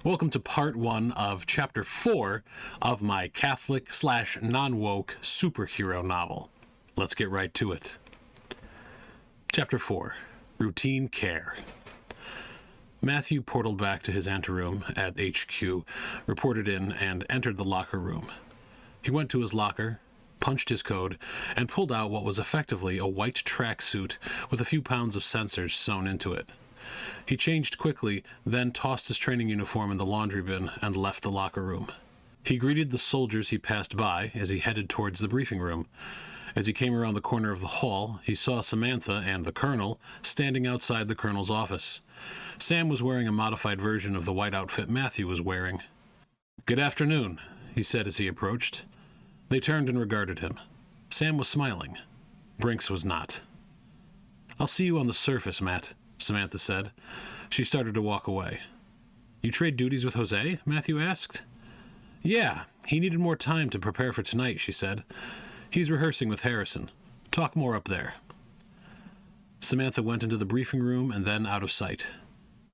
Welcome to part 1 of chapter 4 of my Catholic/non-woke superhero novel. Let's get right to it. Chapter 4, Routine Care. Matthew portaled back to his anteroom at HQ, reported in, and entered the locker room. He went to his locker, punched his code, and pulled out what was effectively a white tracksuit with a few pounds of sensors sewn into it. He changed quickly, then tossed his training uniform in the laundry bin and left the locker room. He greeted the soldiers he passed by as he headed towards the briefing room. As he came around the corner of the hall, he saw Samantha and the colonel standing outside the colonel's office. Sam was wearing a modified version of the white outfit Matthew was wearing. "Good afternoon," he said as he approached. They turned and regarded him. Sam was smiling. Brinks was not. "I'll see you on the surface, Matt," Samantha said. She started to walk away. "You trade duties with Jose?" Matthew asked. "Yeah, he needed more time to prepare for tonight," she said. "He's rehearsing with Harrison. Talk more up there." Samantha went into the briefing room and then out of sight.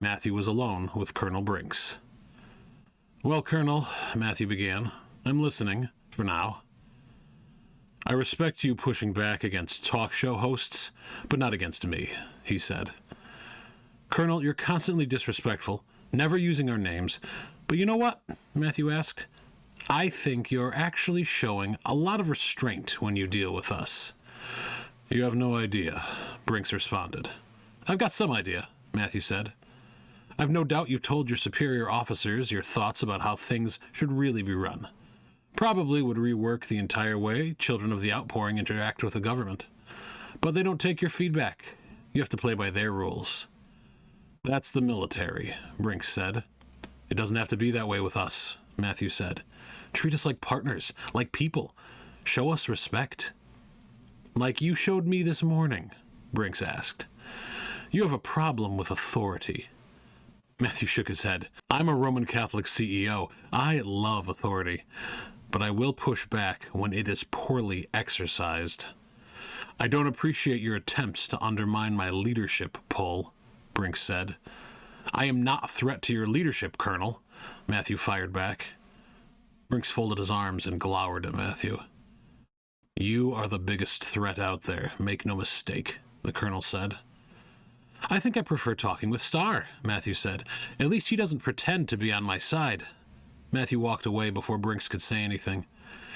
Matthew was alone with Colonel Brinks. "Well, Colonel," Matthew began, "I'm listening, for now." "I respect you pushing back against talk show hosts, but not against me," he said. "Colonel, you're constantly disrespectful, never using our names. But you know what?" Matthew asked. "I think you're actually showing a lot of restraint when you deal with us." "You have no idea," Brinks responded. "I've got some idea," Matthew said. "I've no doubt you've told your superior officers your thoughts about how things should really be run. Probably would rework the entire way Children of the Outpouring interact with the government. But they don't take your feedback. You have to play by their rules." "That's the military," Brinks said. "It doesn't have to be that way with us," Matthew said. "Treat us like partners, like people. Show us respect." "Like you showed me this morning?" Brinks asked. "You have a problem with authority." Matthew shook his head. "I'm a Roman Catholic CEO. I love authority. But I will push back when it is poorly exercised. I don't appreciate your attempts to undermine my leadership, Paul," Brinks said. "I am not a threat to your leadership, Colonel," Matthew fired back. Brinks folded his arms and glowered at Matthew. "You are the biggest threat out there, make no mistake," the Colonel said. "I think I prefer talking with Starr," Matthew said. "At least he doesn't pretend to be on my side." Matthew walked away before Brinks could say anything.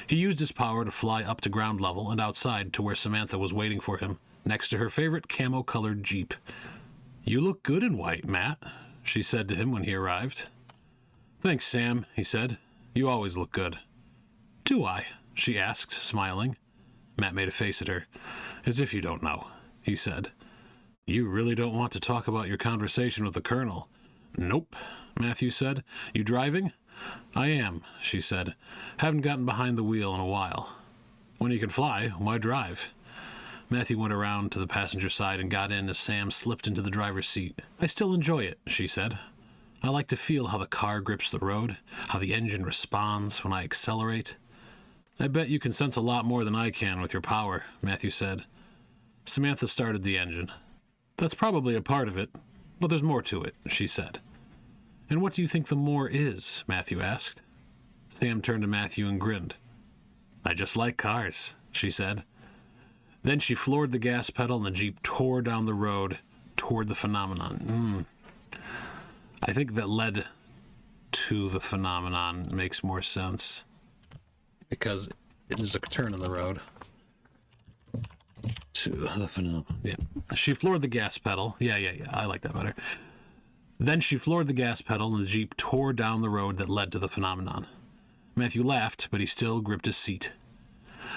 He used his power to fly up to ground level and outside to where Samantha was waiting for him, next to her favorite camo-colored Jeep. "You look good in white, Matt," she said to him when he arrived. "Thanks, Sam," he said. "You always look good." "Do I?" she asked, smiling. Matt made a face at her. "As if you don't know," he said. "You really don't want to talk about your conversation with the Colonel?" "Nope," Matthew said. "You driving?" "I am," she said. "Haven't gotten behind the wheel in a while." "When you can fly, why drive?" Matthew went around to the passenger side and got in as Sam slipped into the driver's seat. "I still enjoy it," she said. "I like to feel how the car grips the road, how the engine responds when I accelerate." "I bet you can sense a lot more than I can with your power," Matthew said. Samantha started the engine. "That's probably a part of it, but there's more to it," she said. "And what do you think the more is?" Matthew asked. Sam turned to Matthew and grinned. "I just like cars," she said. Then she floored the gas pedal and the Jeep tore down the road toward the phenomenon. I think that led to the phenomenon makes more sense. Because there's a turn in the road. To the phenomenon. Yeah. She floored the gas pedal. Yeah. I like that better. Then she floored the gas pedal and the Jeep tore down the road that led to the phenomenon. Matthew laughed, but he still gripped his seat.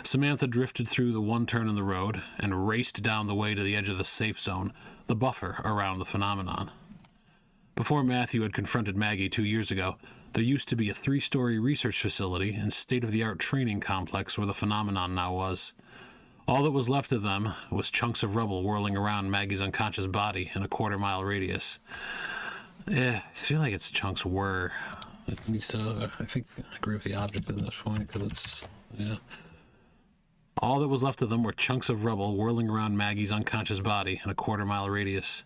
Samantha drifted through the one turn in the road and raced down the way to the edge of the safe zone, the buffer around the phenomenon. Before Matthew had confronted Maggie 2 years ago, there used to be a 3-story research facility and state-of-the-art training complex where the phenomenon now was. All that was left of them was chunks of rubble whirling around Maggie's unconscious body in a quarter-mile radius. I feel like it's chunks were. It needs to, I think I agree with the object at this point, because it's, yeah. All that was left of them were chunks of rubble whirling around Maggie's unconscious body in a quarter-mile radius.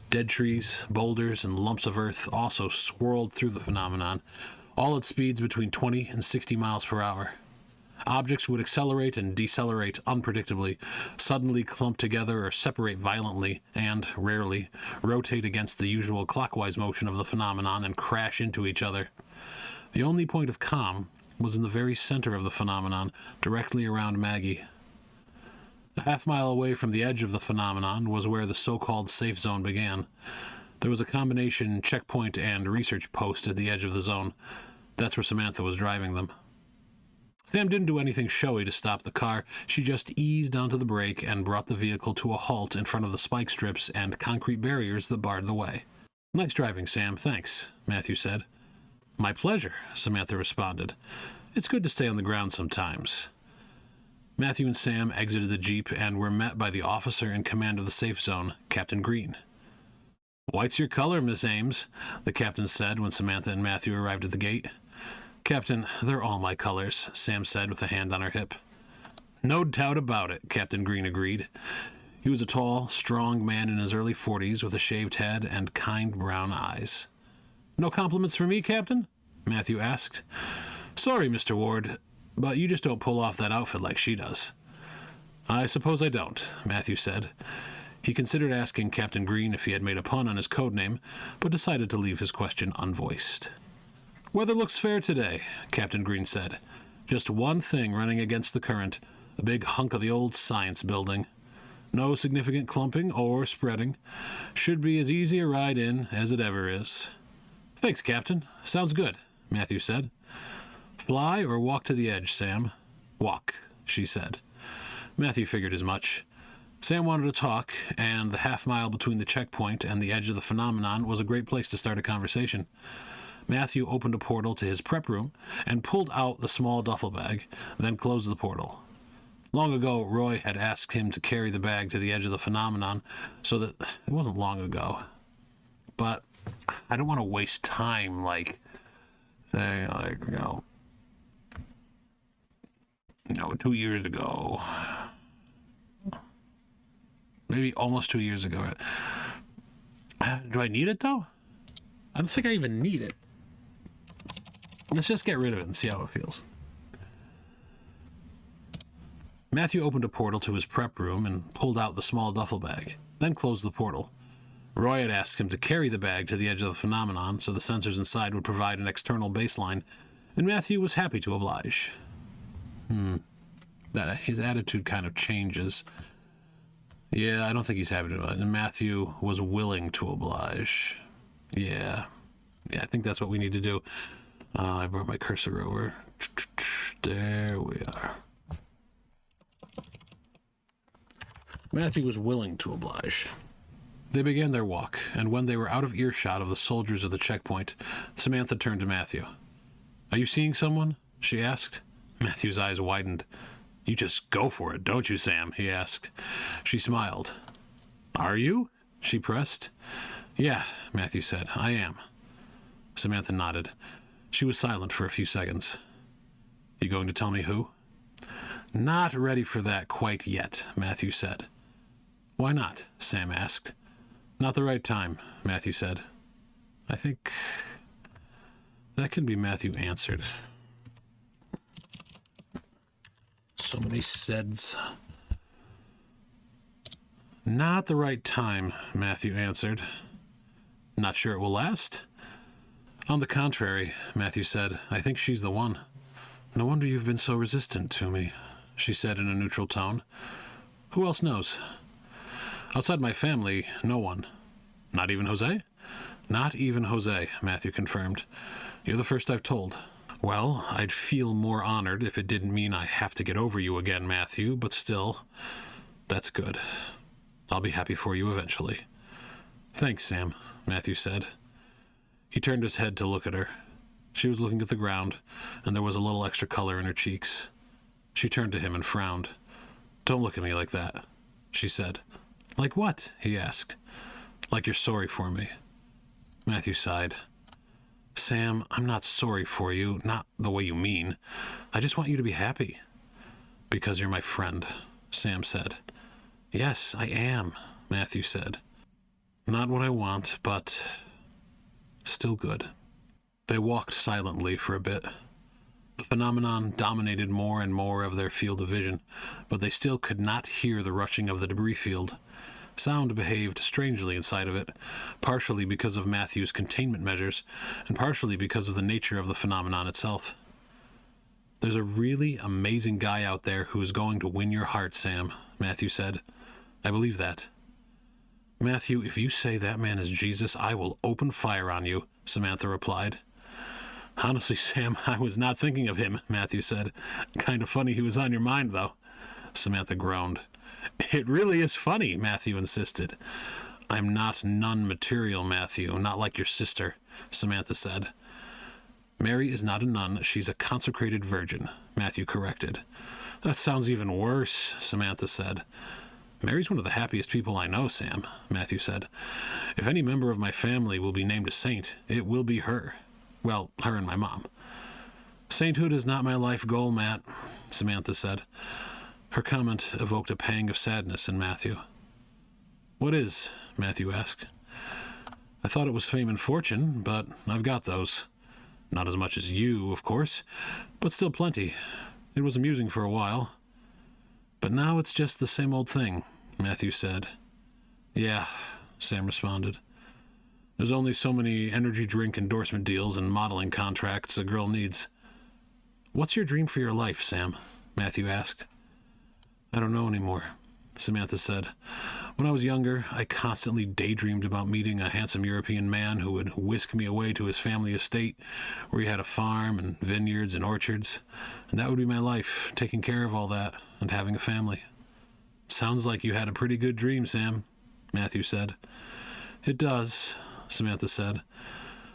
Dead trees, boulders, and lumps of earth also swirled through the phenomenon, all at speeds between 20 and 60 miles per hour. Objects would accelerate and decelerate unpredictably, suddenly clump together or separate violently, and, rarely, rotate against the usual clockwise motion of the phenomenon and crash into each other. The only point of calm was in the very center of the phenomenon, directly around Maggie. A half-mile away from the edge of the phenomenon was where the so-called safe zone began. There was a combination checkpoint and research post at the edge of the zone. That's where Samantha was driving them. Sam didn't do anything showy to stop the car. She just eased onto the brake and brought the vehicle to a halt in front of the spike strips and concrete barriers that barred the way. "Nice driving, Sam, thanks," Matthew said. "My pleasure," Samantha responded. "It's good to stay on the ground sometimes." Matthew and Sam exited the Jeep and were met by the officer in command of the safe zone, Captain Green. "White's your color, Miss Ames," the captain said when Samantha and Matthew arrived at the gate. "Captain, they're all my colors," Sam said with a hand on her hip. "No doubt about it," Captain Green agreed. He was a tall, strong man in his early 40s with a shaved head and kind brown eyes. "No compliments for me, Captain?" Matthew asked. "Sorry, Mr. Ward, but you just don't pull off that outfit like she does." "I suppose I don't," Matthew said. He considered asking Captain Green if he had made a pun on his code name, but decided to leave his question unvoiced. "Weather looks fair today," Captain Green said. "Just one thing running against the current, a big hunk of the old science building. No significant clumping or spreading. Should be as easy a ride in as it ever is." "Thanks, Captain. Sounds good," Matthew said. "Fly or walk to the edge, Sam?" "Walk," she said. Matthew figured as much. Sam wanted to talk, and the half-mile between the checkpoint and the edge of the phenomenon was a great place to start a conversation. Matthew opened a portal to his prep room and pulled out the small duffel bag, then closed the portal. Long ago, Roy had asked him to carry the bag to the edge of the phenomenon, so that it wasn't long ago. But I don't want to waste time, say, 2 years ago. Maybe almost 2 years ago. Do I need it, though? I don't think I even need it. Let's just get rid of it and see how it feels. Matthew opened a portal to his prep room and pulled out the small duffel bag, then closed the portal. Roy had asked him to carry the bag to the edge of the phenomenon so the sensors inside would provide an external baseline, and Matthew was happy to oblige. His attitude kind of changes. Yeah, I don't think he's happy to oblige. And Matthew was willing to oblige. Yeah, I think that's what we need to do. I brought my cursor over. There we are. Matthew was willing to oblige. They began their walk, and when they were out of earshot of the soldiers at the checkpoint, Samantha turned to Matthew. "Are you seeing someone?" she asked. Matthew's eyes widened. "You just go for it, don't you, Sam?" he asked. She smiled. "Are you?" she pressed. "Yeah," Matthew said. "I am." Samantha nodded. She was silent for a few seconds. "You going to tell me who?" "Not ready for that quite yet," Matthew said. "Why not?" Sam asked. "Not the right time," Matthew said. I think that can be Matthew answered. So many saids. "Not the right time," Matthew answered. "Not sure it will last?" "On the contrary," Matthew said, "I think she's the one." "No wonder you've been so resistant to me," she said in a neutral tone. "Who else knows?" "Outside my family, no one." "Not even Jose?" "Not even Jose," Matthew confirmed. "You're the first I've told." "Well, I'd feel more honored if it didn't mean I have to get over you again, Matthew, but still, that's good. I'll be happy for you eventually." "Thanks, Sam," Matthew said. He turned his head to look at her. She was looking at the ground, and there was a little extra color in her cheeks. She turned to him and frowned. "Don't look at me like that," she said. "Like what?" he asked. "Like you're sorry for me." Matthew sighed. "Sam, I'm not sorry for you, not the way you mean. I just want you to be happy." "Because you're my friend," Sam said. "Yes, I am," Matthew said. Not what I want, but still good. They walked silently for a bit. The phenomenon dominated more and more of their field of vision, but they still could not hear the rushing of the debris field. Sound behaved strangely inside of it, partially because of Matthew's containment measures, and partially because of the nature of the phenomenon itself. "There's a really amazing guy out there who is going to win your heart, Sam," Matthew said. "I believe that." "Matthew, if you say that man is Jesus, I will open fire on you," Samantha replied. "Honestly, Sam, I was not thinking of him," Matthew said. "Kind of funny he was on your mind, though." Samantha groaned. "It really is funny," Matthew insisted. "I'm not nun material, Matthew, not like your sister," Samantha said. "Mary is not a nun, she's a consecrated virgin," Matthew corrected. "That sounds even worse," Samantha said. "Mary's one of the happiest people I know, Sam," Matthew said. "If any member of my family will be named a saint, it will be her. Well, her and my mom." "Sainthood is not my life goal, Matt," Samantha said. Her comment evoked a pang of sadness in Matthew. "What is?" Matthew asked. "I thought it was fame and fortune, but I've got those. Not as much as you, of course, but still plenty. It was amusing for a while. But now it's just the same old thing," Matthew said. "Yeah," Sam responded. "There's only so many energy drink endorsement deals and modeling contracts a girl needs." "What's your dream for your life, Sam?" Matthew asked. "I don't know anymore," Samantha said. "When I was younger, I constantly daydreamed about meeting a handsome European man who would whisk me away to his family estate, where he had a farm and vineyards and orchards, and that would be my life, taking care of all that and having a family." "Sounds like you had a pretty good dream, Sam," Matthew said. "It does," Samantha said.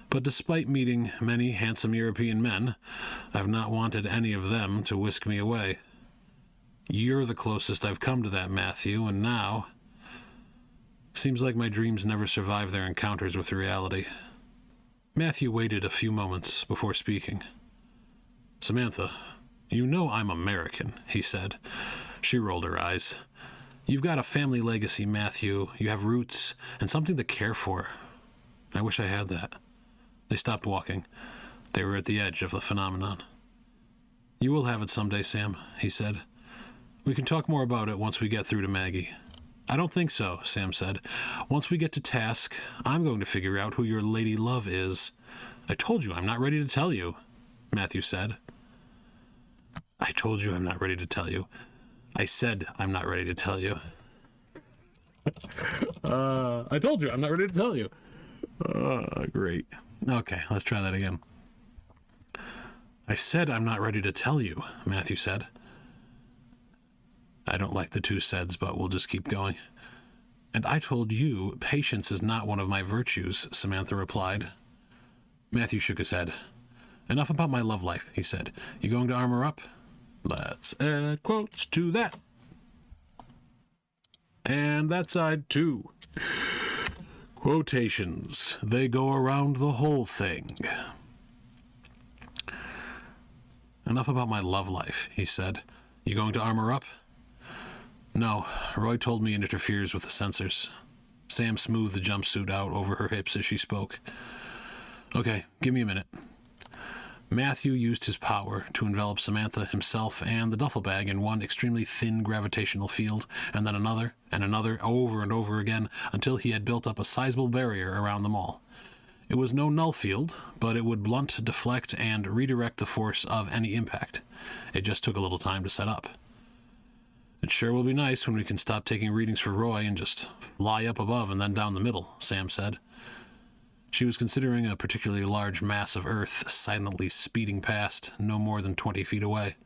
"But despite meeting many handsome European men, I've not wanted any of them to whisk me away. You're the closest I've come to that, Matthew, and now... Seems like my dreams never survive their encounters with reality." Matthew waited a few moments before speaking. "Samantha, you know I'm American," he said. She rolled her eyes. "You've got a family legacy, Matthew. You have roots and something to care for. I wish I had that." They stopped walking. They were at the edge of the phenomenon. "You will have it someday, Sam," he said. "We can talk more about it once we get through to Maggie." "I don't think so," Sam said. "Once we get to task, I'm going to figure out who your lady love is." "I told you I'm not ready to tell you," Matthew said. "I told you I'm not ready to tell you. I said I'm not ready to tell you." I told you I'm not ready to tell you. Great. Okay, let's try that again. "I said I'm not ready to tell you," Matthew said. I don't like the two saids, but we'll just keep going. "And I told you patience is not one of my virtues," Samantha replied. Matthew shook his head. "Enough about my love life," he said. "You going to armor up?" Let's add quotes to that. And that side too. Quotations. They go around the whole thing. "Enough about my love life," he said. "You going to armor up?" "No, Roy told me it interferes with the sensors." Sam smoothed the jumpsuit out over her hips as she spoke. "Okay, give me a minute." Matthew used his power to envelop Samantha, himself, and the duffel bag in one extremely thin gravitational field, and then another, and another, over and over again, until he had built up a sizable barrier around them all. It was no null field, but it would blunt, deflect, and redirect the force of any impact. It just took a little time to set up. "It sure will be nice when we can stop taking readings for Roy and just fly up above and then down the middle," Sam said. She was considering a particularly large mass of Earth silently speeding past, no more than 20 feet away.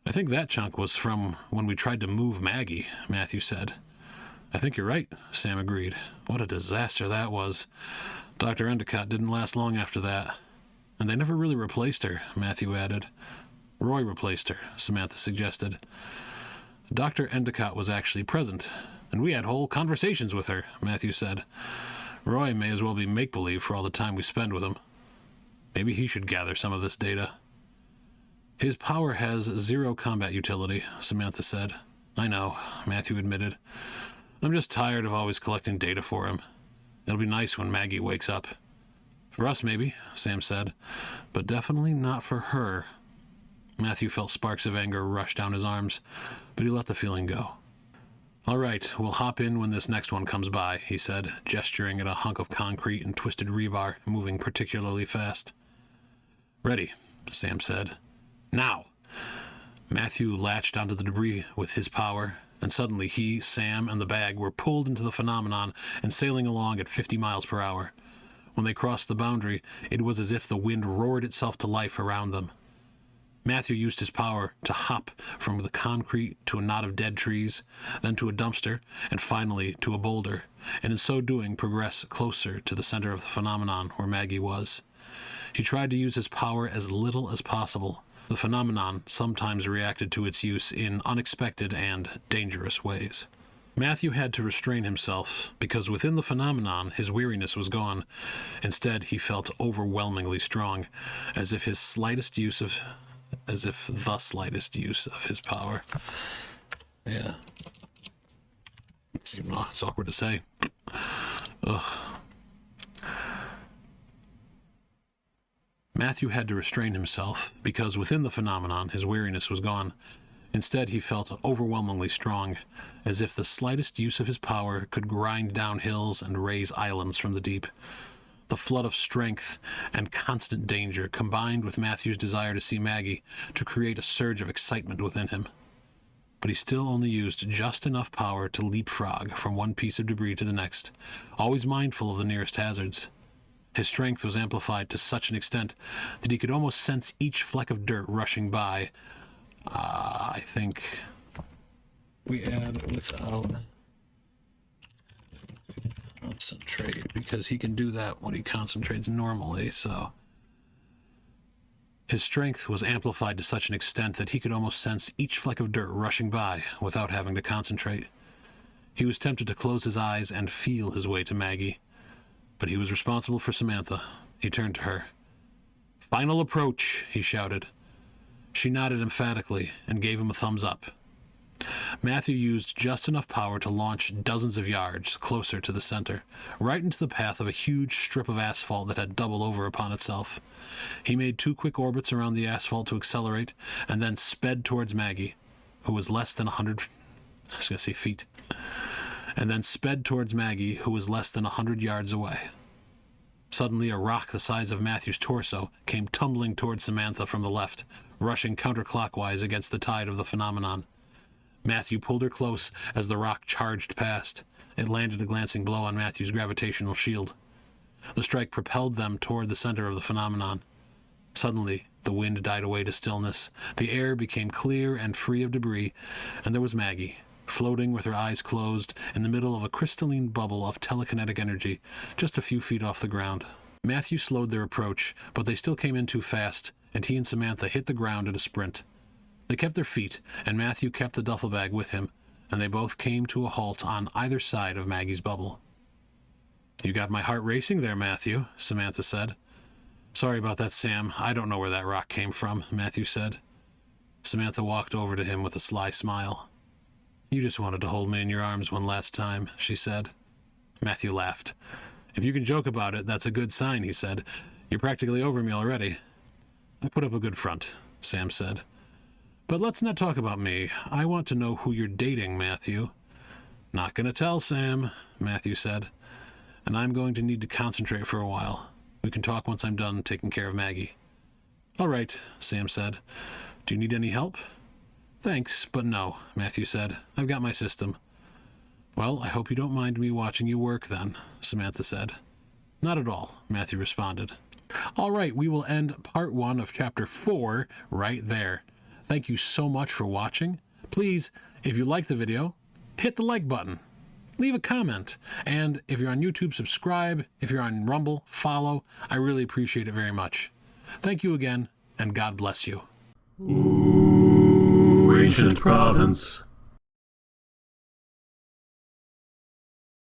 "I think that chunk was from when we tried to move Maggie," Matthew said. "I think you're right," Sam agreed. "What a disaster that was. Dr. Endicott didn't last long after that. And they never really replaced her," Matthew added. "Roy replaced her," Samantha suggested. "Dr. Endicott was actually present, and we had whole conversations with her," Matthew said. "Roy may as well be make-believe for all the time we spend with him. Maybe he should gather some of this data." "His power has zero combat utility," Samantha said. "I know," Matthew admitted. "I'm just tired of always collecting data for him. It'll be nice when Maggie wakes up. For us, maybe, Sam said, but definitely not for her. Matthew felt sparks of anger rush down his arms, but he let the feeling go. All right, we'll hop in when this next one comes by, he said, gesturing at a hunk of concrete and twisted rebar moving particularly fast. Ready, Sam said. Now! Matthew latched onto the debris with his power, and suddenly he, Sam, and the bag were pulled into the phenomenon and sailing along at 50 miles per hour. When they crossed the boundary, it was as if the wind roared itself to life around them. Matthew used his power to hop from the concrete to a knot of dead trees, then to a dumpster, and finally to a boulder, and in so doing progress closer to the center of the phenomenon where Maggie was. He tried to use his power as little as possible. The phenomenon sometimes reacted to its use in unexpected and dangerous ways. Matthew had to restrain himself, because within the phenomenon his weariness was gone. Instead, he felt overwhelmingly strong, as if the slightest use of his power. Yeah. It's awkward to say. Ugh. Matthew had to restrain himself, because within the phenomenon his weariness was gone. Instead, he felt overwhelmingly strong, as if the slightest use of his power could grind down hills and raise islands from the deep. The flood of strength and constant danger combined with Matthew's desire to see Maggie to create a surge of excitement within him. But he still only used just enough power to leapfrog from one piece of debris to the next, always mindful of the nearest hazards. His strength was amplified to such an extent that he could almost sense each fleck of dirt rushing by. I think we add without concentrate, because he can do that when he concentrates normally, so. His strength was amplified to such an extent that he could almost sense each fleck of dirt rushing by without having to concentrate. He was tempted to close his eyes and feel his way to Maggie. But he was responsible for Samantha. He turned to her. "Final approach," he shouted. She nodded emphatically and gave him a thumbs up. Matthew used just enough power to launch dozens of yards closer to the center, right into the path of a huge strip of asphalt that had doubled over upon itself. He made 2 quick orbits around the asphalt to accelerate, and then sped towards Maggie, who was less than 100 feet. And then sped towards Maggie, who was less than 100 yards away. Suddenly, a rock the size of Matthew's torso came tumbling towards Samantha from the left, rushing counterclockwise against the tide of the phenomenon. Matthew pulled her close as the rock charged past. It landed a glancing blow on Matthew's gravitational shield. The strike propelled them toward the center of the phenomenon. Suddenly, the wind died away to stillness. The air became clear and free of debris, and there was Maggie, floating with her eyes closed in the middle of a crystalline bubble of telekinetic energy, just a few feet off the ground. Matthew slowed their approach, but they still came in too fast, and he and Samantha hit the ground at a sprint. They kept their feet, and Matthew kept the duffel bag with him, and they both came to a halt on either side of Maggie's bubble. "You got my heart racing there, Matthew," Samantha said. "Sorry about that, Sam. I don't know where that rock came from," Matthew said. Samantha walked over to him with a sly smile. "You just wanted to hold me in your arms one last time," she said. Matthew laughed. "If you can joke about it, that's a good sign," he said. "You're practically over me already." "I put up a good front," Sam said. "But let's not talk about me. I want to know who you're dating, Matthew." "Not gonna tell, Sam," Matthew said. "And I'm going to need to concentrate for a while. We can talk once I'm done taking care of Maggie." "All right," Sam said. "Do you need any help?" "Thanks, but no," Matthew said. "I've got my system." "Well, I hope you don't mind me watching you work, then," Samantha said. "Not at all," Matthew responded. All right, we will end part 1 of chapter 4 right there. Thank you so much for watching. Please, if you liked the video, hit the like button. Leave a comment. And if you're on YouTube, subscribe. If you're on Rumble, follow. I really appreciate it very much. Thank you again, and God bless you. Ooh, ancient province.